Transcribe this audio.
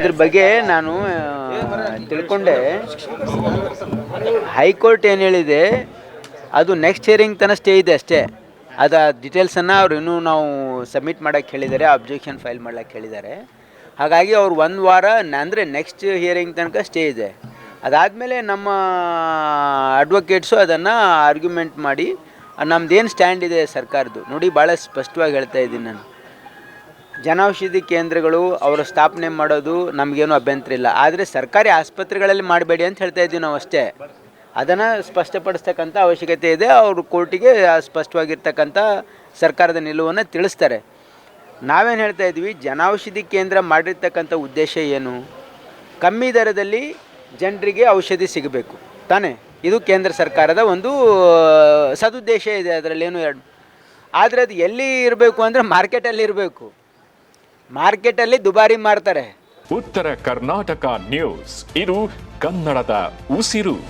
ಇದ್ರ ಬಗ್ಗೆ ನಾನು ತಿಳ್ಕೊಂಡೆ. ಹೈಕೋರ್ಟ್ ಏನು ಹೇಳಿದೆ ಅದು ನೆಕ್ಸ್ಟ್ ಹಿಯರಿಂಗ್ ತನಕ ಸ್ಟೇ ಇದೆ ಅಷ್ಟೇ. ಅದು ಡೀಟೇಲ್ಸನ್ನು ಅವ್ರು ಇನ್ನೂ ನಾವು ಸಬ್ಮಿಟ್ ಮಾಡೋಕ್ಕೆ ಹೇಳಿದ್ದಾರೆ, ಅಬ್ಜೆಕ್ಷನ್ ಫೈಲ್ ಮಾಡ್ಲಿಕ್ಕೆ ಹೇಳಿದ್ದಾರೆ. ಹಾಗಾಗಿ ಅವ್ರು ಒಂದು ವಾರ ಅಂದರೆ ನೆಕ್ಸ್ಟ್ ಹಿಯರಿಂಗ್ ತನಕ ಸ್ಟೇ ಇದೆ. ಅದಾದಮೇಲೆ ನಮ್ಮ ಅಡ್ವೊಕೇಟ್ಸು ಅದನ್ನು ಆರ್ಗ್ಯುಮೆಂಟ್ ಮಾಡಿ ನಮ್ಮದೇನು ಸ್ಟ್ಯಾಂಡ್ ಇದೆ ಸರ್ಕಾರದ್ದು ನೋಡಿ, ಭಾಳ ಸ್ಪಷ್ಟವಾಗಿ ಹೇಳ್ತಾ ಇದ್ದೀನಿ ನಾನು. ಜನೌಷಧಿ ಕೇಂದ್ರಗಳು ಅವರ ಸ್ಥಾಪನೆ ಮಾಡೋದು ನಮಗೇನು ಅಭ್ಯಂತರ ಇಲ್ಲ, ಆದರೆ ಸರ್ಕಾರಿ ಆಸ್ಪತ್ರೆಗಳಲ್ಲಿ ಮಾಡಬೇಡಿ ಅಂತ ಹೇಳ್ತಾ ಇದ್ದೀವಿ ನಾವು ಅಷ್ಟೇ. ಅದನ್ನು ಸ್ಪಷ್ಟಪಡಿಸ್ತಕ್ಕಂಥ ಅವಶ್ಯಕತೆ ಇದೆ. ಅವರು ಕೋರ್ಟಿಗೆ ಸ್ಪಷ್ಟವಾಗಿರ್ತಕ್ಕಂಥ ಸರ್ಕಾರದ ನಿಲುವನ್ನು ತಿಳಿಸ್ತಾರೆ. ನಾವೇನು ಹೇಳ್ತಾ ಇದ್ವಿ, ಜನೌಷಧಿ ಕೇಂದ್ರ ಮಾಡಿರ್ತಕ್ಕಂಥ ಉದ್ದೇಶ ಏನು? ಕಮ್ಮಿ ದರದಲ್ಲಿ ಜನರಿಗೆ ಔಷಧಿ ಸಿಗಬೇಕು ತಾನೇ, ಇದು ಕೇಂದ್ರ ಸರ್ಕಾರದ ಒಂದು ಸದುದ್ದೇಶ ಇದೆ, ಅದರಲ್ಲೇನು ಎರಡು. ಆದರೆ ಅದು ಎಲ್ಲಿ ಇರಬೇಕು ಅಂದರೆ ಮಾರ್ಕೆಟಲ್ಲಿ ಇರಬೇಕು. ಮಾರ್ಕೆಟಲ್ಲಿ ದುಬಾರಿ ಮಾರ್ತಾರೆ. ಉತ್ತರ ಕರ್ನಾಟಕ ನ್ಯೂಸ್, ಇದು ಕನ್ನಡದ ಉಸಿರು.